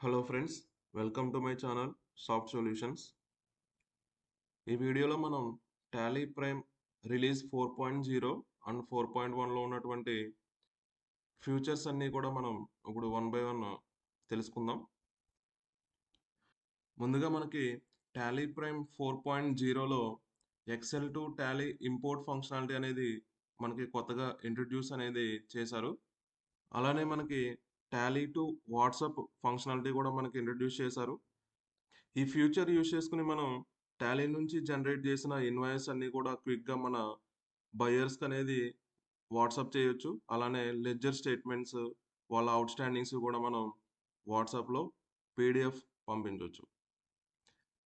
Hello friends, welcome to my channel soft solutions. ఈ వీడియోలో మనం టాలీ ప్రైమ్ రిలీజ్ 4.0 అండ్ 4.1లో ఉన్నటువంటి ఫ్యూచర్స్ అన్నీ కూడా మనం ఇప్పుడు వన్ బై వన్ తెలుసుకుందాం. ముందుగా మనకి టాలీ ప్రైమ్ 4.0లో Excel to Tally import functionality అనేది మనకి కొత్తగా ఇంట్రడ్యూస్ అనేది చేశారు. అలానే మనకి టాలీ టు వాట్సాప్ ఫంక్షనాలిటీ కూడా మనకి ఇంట్రడ్యూస్ చేశారు. ఈ ఫ్యూచర్ యూజ్ చేసుకుని మనం టాలీ నుంచి జనరేట్ చేసిన ఇన్వాయిస్ అన్నీ కూడా క్విక్‌గా మన బయర్స్‌కి అనేది వాట్సాప్ చేయొచ్చు. అలానే లెడ్జర్ స్టేట్మెంట్స్, వాళ్ళ ఔట్‌స్టాండింగ్స్ కూడా మనం వాట్సాప్‌లో పీడీఎఫ్ పంపించొచ్చు.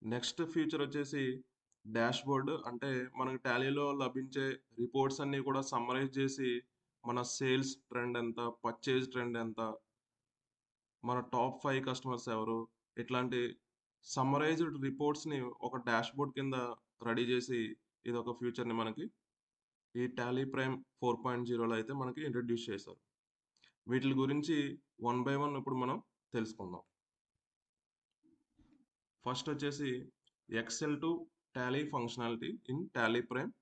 నెక్స్ట్ ఫీచర్ వచ్చేసి డాష్‌బోర్డ్. అంటే మనకి టాలీలో లభించే రిపోర్ట్స్ అన్నీ కూడా సమ్మరైజ్ చేసి మన సేల్స్ ట్రెండ్ ఎంత, పర్చేజ్ ట్రెండ్ ఎంత, మన టాప్ 5 కస్టమర్స్ ఎవరు, ఇట్లాంటి సమ్మరైజ్డ్ రిపోర్ట్స్‌ని ఒక డాష్‌బోర్డ్ కింద రెడీ చేసి ఇదొక ఫ్యూచర్‌ని మనకి ఈ టాలీ ప్రైమ్ 4.0లో అయితే మనకి ఇంట్రడ్యూస్ చేశారు. వీటిలి గురించి వన్ బై వన్ ఇప్పుడు మనం తెలుసుకుందాం. ఫస్ట్ వచ్చేసి Excel to Tally functionality in Tally Prime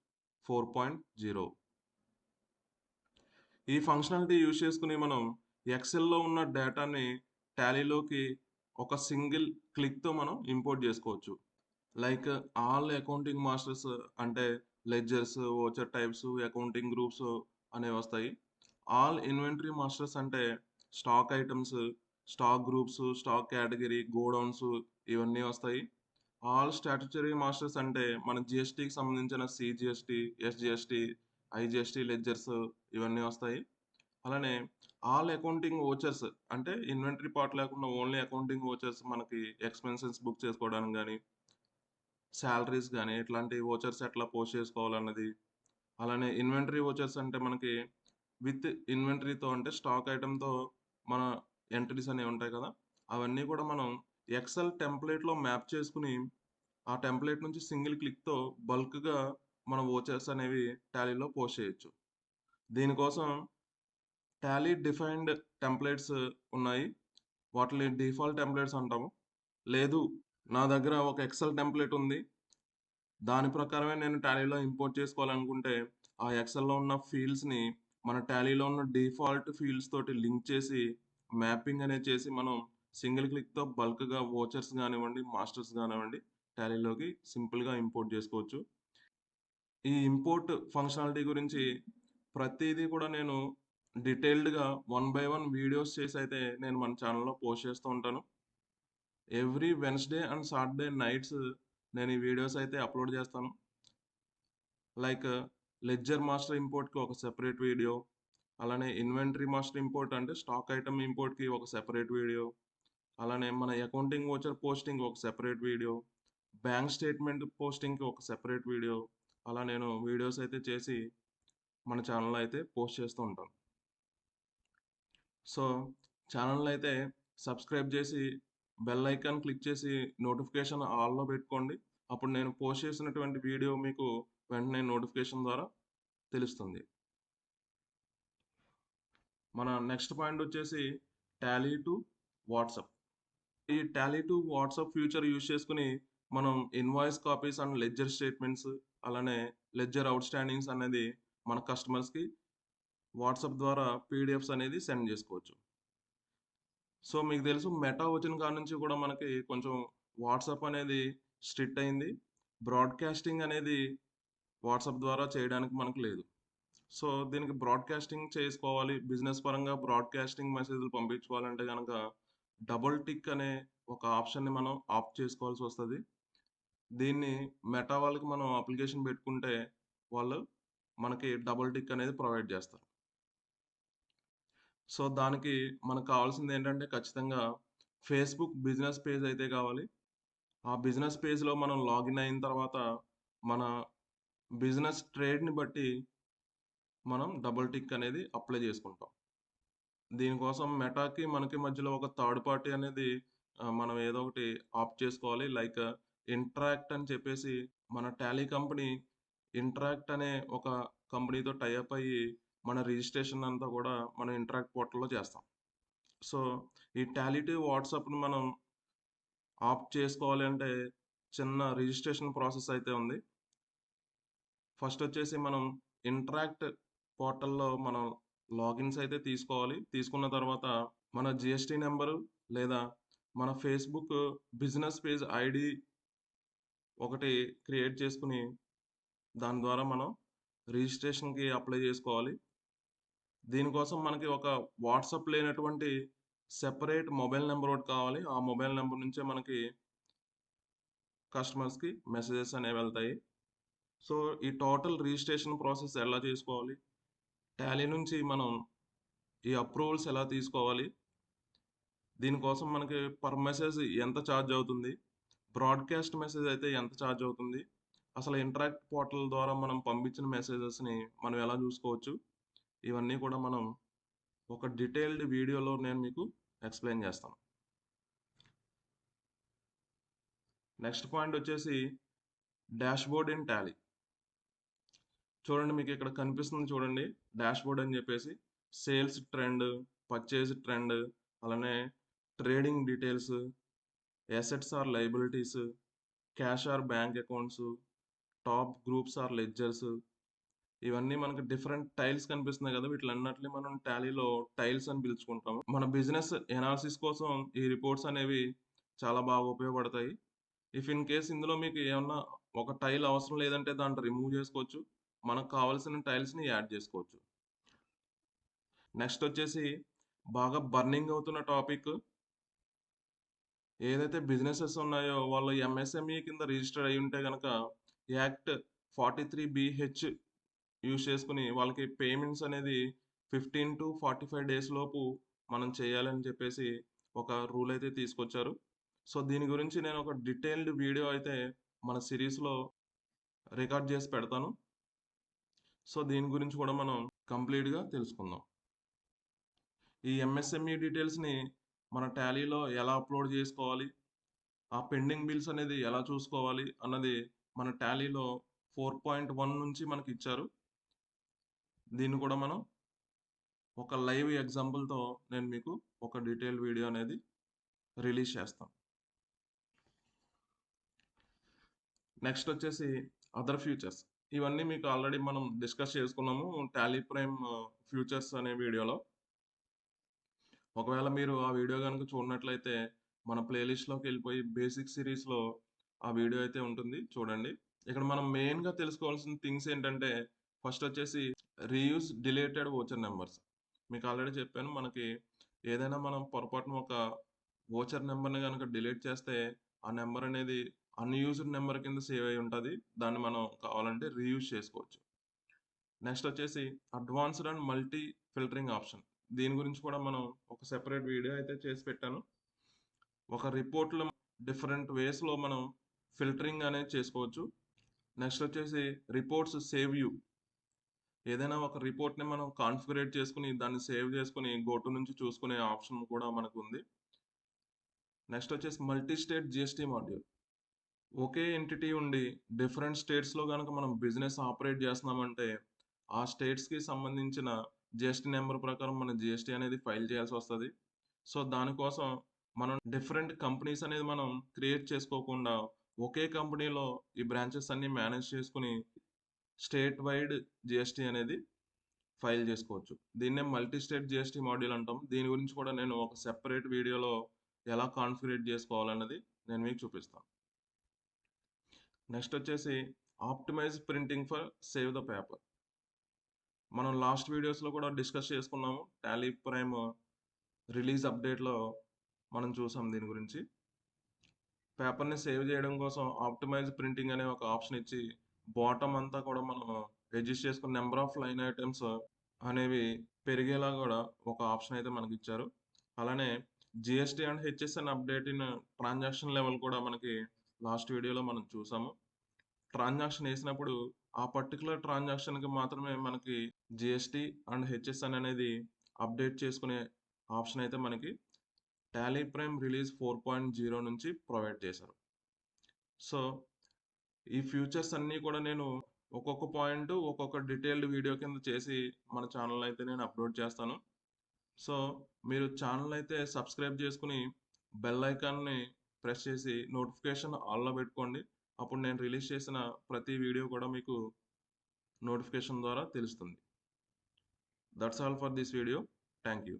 4.0. ఈ ఫంక్షనాలిటీ యూజ్ చేసుకుని మనం ఎక్సెల్‌లో ఉన్న డేటాని టాలీలోకి ఒక సింగిల్ క్లిక్‌తో మనం ఇంపోర్ట్ చేసుకోవచ్చు. లైక్ ఆల్ అకౌంటింగ్ మాస్టర్స్ అంటే ledgers, voucher types, accounting groups అనేవి వస్తాయి. ఆల్ ఇన్వెంటరీ మాస్టర్స్ అంటే stock items, stock groups, stock category, godowns ఇవన్నీ వస్తాయి. ఆల్ స్టాట్యుటరీ మాస్టర్స్ అంటే మన జీఎస్టీకి సంబంధించిన సీజీఎస్టీ, ఎస్జీఎస్టీ, ఐజీఎస్టీ లెడ్జర్స్ ఇవన్నీ వస్తాయి. అలానే ఆల్ అకౌంటింగ్ వోచర్స్ అంటే ఇన్వెంటరీ పార్ట్ లేకుండా ఓన్లీ అకౌంటింగ్ వోచర్స్ మనకి ఎక్స్‌పెన్సెస్ బుక్ చేసుకోవడానికి గాని, సాలరీస్ గాని ఇట్లాంటి వోచర్స్ ఎట్లా పోస్ట్ చేసుకోవాలన్నది. అలానే ఇన్వెంటరీ వోచర్స్ అంటే మనకి విత్ ఇన్వెంటరీతో అంటే స్టాక్ ఐటెమ్‌తో మన ఎంట్రీస్ అనేవి ఉంటాయి కదా! అవన్నీ కూడా మనం ఎక్సెల్ టెంప్లేట్‌లో మ్యాప్ చేసుకొని, ఆ టెంప్లేట్ నుంచి సింగిల్ క్లిక్‌తో బల్క్‌గా మన వోచర్స్ అనేవి టాలీలో పోస్ట్ చేయొచ్చు. దీనికోసం టాలీ డిఫైన్డ్ టెంప్లేట్స్ ఉన్నాయి. వాటిని డిఫాల్ట్ టెంప్లేట్స్ అంటాము. లేదు, నా దగ్గర ఒక ఎక్సెల్ టెంప్లేట్ ఉంది. దాని ప్రకారమే నేను టాలీలో ఇంపోర్ట్ చేసుకోవాలనుకుంటే, ఆ ఎక్సెల్‌లో ఉన్న ఫీల్డ్స్‌ని మన టాలీలో ఉన్న డిఫాల్ట్ ఫీల్డ్స్ తోటి లింక్ చేసి, మ్యాపింగ్ అనేది చేసి మనం సింగిల్ క్లిక్‌తో బల్క్‌గా వోచర్స్ గానివ్వండి, మాస్టర్స్ గానివ్వండి, టాలీలోకి సింపుల్‌గా ఇంపోర్ట్ చేసుకోవచ్చు. ఈ ఇంపోర్ట్ ఫంక్షనాలిటీ గురించి ప్రతీదీ కూడా నేను డీటెయిల్డ్‌గా వన్ బై వన్ వీడియోస్ చేసైతే నేను మన ఛానెల్‌లో పోస్ట్ చేస్తూ ఉంటాను. Every Wednesday and Saturday nights నేను ఈ వీడియోస్ అయితే అప్‌లోడ్ చేస్తాను. లైక్ లెడ్జర్ మాస్టర్ ఇంపోర్ట్‌కి ఒక సెపరేట్ వీడియో, అలానే ఇన్వెంటరీ మాస్టర్ ఇంపోర్ట్ అంటే స్టాక్ ఐటెమ్ ఇంపోర్ట్‌కి ఒక సెపరేట్ వీడియో, అలానే మన అకౌంటింగ్ వోచర్ పోస్టింగ్ ఒక సెపరేట్ వీడియో, బ్యాంక్ స్టేట్మెంట్ పోస్టింగ్‌కి ఒక సెపరేట్ వీడియో, అలా నేను వీడియోస్ అయితే చేసి మన ఛానెల్‌లో అయితే పోస్ట్ చేస్తూ ఉంటాను. సో, ఛానెల్‌ని అయితే సబ్స్క్రైబ్ చేసి బెల్ ఐకాన్ క్లిక్ చేసి నోటిఫికేషన్ ఆల్‌లో పెట్టుకోండి. అప్పుడు నేను పోస్ట్ చేసినటువంటి వీడియో మీకు వెంటనే నోటిఫికేషన్ ద్వారా తెలుస్తుంది. మన నెక్స్ట్ పాయింట్ వచ్చేసి టాలీ టు వాట్సాప్. ఈ Tally to WhatsApp future use చేసుకొని మనం invoice copies and ledger statements, అలానే లెడ్జర్ ఔట్‌స్టాండింగ్స్ అనేది మన కస్టమర్స్‌కి వాట్సాప్ ద్వారా పీడిఎఫ్స్ అనేది సెండ్ చేసుకోవచ్చు. సో, మీకు తెలుసు మెటా వచ్చిన కాడ నుంచి కూడా మనకి కొంచెం వాట్సాప్ అనేది స్ట్రిక్ట్ అయింది. బ్రాడ్‌కాస్టింగ్ అనేది వాట్సాప్ ద్వారా చేయడానికి మనకు లేదు. సో, దీనికి బ్రాడ్‌కాస్టింగ్ చేసుకోవాలి. బిజినెస్ పరంగా బ్రాడ్‌కాస్టింగ్ మెసేజ్‌లు పంపించుకోవాలంటే గనక డబుల్ టిక్ అనే ఒక ఆప్షన్‌ని మనం ఆప్ట్ చేసుకోవాల్సొస్తది. దీన్ని మెటా వాళ్ళకి మనం అప్లికేషన్ పెట్టుకుంటే వాళ్ళు మనకి డబుల్ టిక్ అనేది ప్రొవైడ్ చేస్తారు. సో, దానికి మనకు కావాల్సిందేంటంటే ఖచ్చితంగా ఫేస్‌బుక్ బిజినెస్ పేజ్ అయితే కావాలి. ఆ బిజినెస్ పేజ్‌లో మనం లాగిన్ అయిన తర్వాత మన బిజినెస్ ట్రేడ్‌ని బట్టి మనం డబుల్ టిక్ అనేది అప్లై చేసుకుంటాం. దీనికోసం మెటాకి, మనకి మధ్యలో ఒక థర్డ్ పార్టీ అనేది మనం ఏదో ఒకటి ఆప్ట్ చేసుకోవాలి. లైక్ ఇంటరాక్ట్ అని చెప్పేసి మన టాలీ కంపెనీ ఇంటరాక్ట్ అనే ఒక కంపెనీతో టై అప్ అయ్యి మన రిజిస్ట్రేషన్ అంతా కూడా మనం ఇంటరాక్ట్ పోర్టల్‌లో చేస్తాం. సో, ఈ టాలీ టు వాట్సాప్‌ని మనం ఆప్ట్ చేసుకోవాలి అంటే చిన్న రిజిస్ట్రేషన్ ప్రాసెస్ అయితే ఉంది. ఫస్ట్ వచ్చేసి మనం ఇంటరాక్ట్ పోర్టల్‌లో మనం లాగిన్స్ అయితే తీసుకోవాలి. తీసుకున్న తర్వాత మన జీఎస్టీ నంబరు లేదా మన ఫేస్‌బుక్ బిజినెస్ పేజ్ ఐడీ ఒకటి క్రియేట్ చేసుకొని దాని ద్వారా మనం రిజిస్ట్రేషన్‌కి అప్లై చేసుకోవాలి. దీనికోసం మనకి ఒక వాట్సాప్ లేనటువంటి సెపరేట్ మొబైల్ నంబర్ ఒకటి కావాలి. ఆ మొబైల్ నంబర్ నుంచే మనకి కస్టమర్స్‌కి మెసేజెస్ అనేవి వెళ్తాయి. సో, ఈ టోటల్ రిజిస్ట్రేషన్ ప్రాసెస్ ఎలా చేసుకోవాలి? టాలీ నుంచి మనం ఈ అప్రూవల్స్ ఎలా తీసుకోవాలి? దీనికోసం మనకి పర్ మెసేజ్ ఎంత ఛార్జ్ అవుతుంది? బ్రాడ్‌కాస్ట్ మెసేజ్ అయితే ఎంత ఛార్జ్ అవుతుంది? అసలు ఇంటరాక్ట్ పోర్టల్ ద్వారా మనం పంపించిన మెసేజెస్‌ని మనం ఎలా చూసుకోవచ్చు? ఇవన్నీ కూడా మనం ఒక డీటెయిల్డ్ వీడియోలో నేను మీకు ఎక్స్‌ప్లెయిన్ చేస్తాను. నెక్స్ట్ పాయింట్ వచ్చేసి డాష్‌బోర్డ్ ఇన్ టాలీ. చూడండి మీకు ఇక్కడ కనిపిస్తుంది చూడండి. డాష్‌బోర్డ్ అని చెప్పేసి సేల్స్ ట్రెండ్, పర్చేజ్ ట్రెండ్, అలానే trading details, assets or liabilities, cash or bank accounts, top groups or ledgers, ఇవన్నీ మనకి డిఫరెంట్ టైల్స్ కనిపిస్తున్నాయి కదా! వీటిలన్నిటిని మనం టాలీలో టైల్స్ అని పిలుచుకుంటాము. మన బిజినెస్ ఎనాలిసిస్ కోసం ఈ రిపోర్ట్స్ అనేవి చాలా బాగా ఉపయోగపడతాయి. ఇఫ్ ఇన్ కేస్ ఇందులో మీకు ఏమన్నా ఒక టైల్ అవసరం లేదంటే దాన్ని రిమూవ్ చేసుకోవచ్చు. మనకు కావాల్సిన టైల్స్‌ని యాడ్ చేసుకోవచ్చు. నెక్స్ట్ వచ్చేసి బాగా బర్నింగ్ అవుతున్న టాపిక్ ఏదైతే బిజినెసెస్ ఉన్నాయో వాళ్ళు ఎంఎస్ఎంఈ కింద రిజిస్టర్ అయ్యి ఉంటే గనక యాక్ట్ 43(b)(h) యూజ్ చేసుకొని వాళ్ళకి పేమెంట్స్ అనేది 15-45 డేస్ లోపు మనం చేయాలని చెప్పేసి ఒక రూల్ అయితే తీసుకొచ్చారు. సో, దీని గురించి నేను ఒక డీటెయిల్డ్ వీడియో అయితే మన సిరీస్‌లో రికార్డ్ చేసి పెడతాను. సో, దీని గురించి కూడా మనం కంప్లీట్‌గా తెలుసుకుందాం. ఈ ఎంఎస్ఎంఈ డీటెయిల్స్‌ని మన టాలీలో ఎలా అప్‌లోడ్ చేసుకోవాలి? ఆ పెండింగ్ బిల్స్ అనేది ఎలా చూసుకోవాలి? అన్నది మన టాలీలో 4.1 నుంచి మనకిచ్చారు. దీన్ని కూడా మనం ఒక లైవ్ ఎగ్జాంపుల్‌తో నేను మీకు ఒక డీటెయిల్డ్ వీడియో అనేది రిలీజ్ చేస్తాను. నెక్స్ట్ వచ్చేసి అదర్ ఫ్యూచర్స్. ఇవన్నీ మీకు ఆల్రెడీ మనం డిస్కస్ చేసుకున్నాము టాలీ ప్రైమ్ ఫ్యూచర్స్ అనే వీడియోలో. ఒకవేళ మీరు ఆ వీడియో గనుక చూడనట్లయితే మన ప్లేలిస్ట్‌లోకెళ్ళిపోయి బేసిక్ సిరీస్‌లో ఆ వీడియో అయితే ఉంటుంది చూడండి. ఇక్కడ మనం మెయిన్‌గా తెలుసుకోవాల్సిన థింగ్స్ ఏంటంటే ఫస్ట్ వచ్చేసి రీయూజ్ డిలీటెడ్ వోచర్ నంబర్స్. మీకు ఆల్రెడీ చెప్పాను మనకి ఏదైనా మనం పొరపాటున ఒక వోచర్ నంబర్‌ని గనుక డిలీట్ చేస్తే ఆ నంబర్ అనేది అన్‌యూజ్డ్ నంబర్ కింద సేవ్ అయ్యి ఉంటది. దాన్ని మనం కావాలంటే రీయూజ్ చేసుకోవచ్చు. నెక్స్ట్ వచ్చేసి advanced and multi filtering option. దీని గురించి కూడా మనం ఒక సెపరేట్ వీడియో అయితే చేసి పెట్టాను. ఒక రిపోర్ట్‌లో డిఫరెంట్ వేస్‌లో మనం ఫిల్టరింగ్ అనేది చేసుకోవచ్చు. నెక్స్ట్ వచ్చేసి రిపోర్ట్స్ సేవ్ యూ. ఏదైనా ఒక రిపోర్ట్‌ని మనం కాన్ఫిగరేట్ చేసుకొని దాన్ని సేవ్ చేసుకొని గో టు నుంచి చూసుకునే ఆప్షన్ కూడా మనకుంది. నెక్స్ట్ వచ్చేసి మల్టీ స్టేట్ జీఎస్టీ మాడ్యూల్. ఒకే ఎంటిటీ ఉండి డిఫరెంట్ స్టేట్స్‌లో గనక మనం బిజినెస్ ఆపరేట్ చేస్తున్నామంటే, ఆ స్టేట్స్‌కి సంబంధించిన జీఎస్టీ నంబర్ ప్రకారం మనం జీఎస్టీ అనేది ఫైల్ చేయాల్సొస్తది. సో, దానికోసం మనం డిఫరెంట్ కంపెనీస్ అనేది మనం క్రియేట్ చేసుకోకుండా, ఒకే కంపెనీలో ఈ బ్రాంచెస్ అన్నీ మేనేజ్ చేసుకొని, స్టేట్ వైడ్ జీఎస్టీ అనేది ఫైల్ చేసుకోవచ్చు. దీన్నే మల్టీ స్టేట్ జీఎస్టీ మాడ్యూల్ అంటాం. దీని గురించి కూడా నేను ఒక సెపరేట్ వీడియోలో ఎలా కాన్ఫిగరేట్ చేసుకోవాలన్నది నేను మీకు చూపిస్తాను. నెక్స్ట్ వచ్చేసి optimise printing for save the paper. మనం లాస్ట్ వీడియోస్‌లో కూడా డిస్కస్ చేసుకున్నాము. టాలీ ప్రైమ్ రిలీజ్ అప్డేట్‌లో మనం చూసాం దీని గురించి. పేపర్‌ని సేవ్ చేయడం కోసం ఆప్టిమైజ్ ప్రింటింగ్ అనే ఒక ఆప్షన్ ఇచ్చి, బాటమ్ అంతా కూడా మనం అడ్జస్ట్ చేసుకొని నంబర్ ఆఫ్ లైన్ ఐటెమ్స్ అనేవి పెరిగేలా కూడా ఒక ఆప్షన్ అయితే మనకిచ్చారు. అలానే GST and HSN update in transaction level కూడా మనకి లాస్ట్ వీడియోలో మనం చూసాము. ట్రాన్సాక్షన్ ఏసినప్పుడు ఆ పర్టిక్యులర్ ట్రాన్సాక్షన్‌కి మాత్రమే మనకి జీఎస్టీ అండ్ హెచ్ఎస్ఎన్ అనేది అప్డేట్ చేసుకునే ఆప్షన్ అయితే మనకి టాలీ ప్రైమ్ రిలీజ్ 4.0 నుంచి ప్రొవైడ్ చేశారు. సో, ఈ ఫ్యూచర్స్ అన్నీ కూడా నేను ఒక్కొక్క పాయింట్ ఒక్కొక్క డీటెయిల్డ్ వీడియో కింద చేసి మన ఛానల్‌లో అయితే నేను అప్‌లోడ్ చేస్తాను. సో మీరు ఛానల్ అయితే సబ్స్క్రైబ్ చేసుకుని బెల్ ఐకాన్ని ప్రెస్ చేసి నోటిఫికేషన్ ఆన్లో పెట్టుకోండి. అప్పుడు నేను రిలీజ్ చేసిన ప్రతి వీడియో కూడా మీకు నోటిఫికేషన్ ద్వారా తెలుస్తుంది. That's all for this video. Thank you.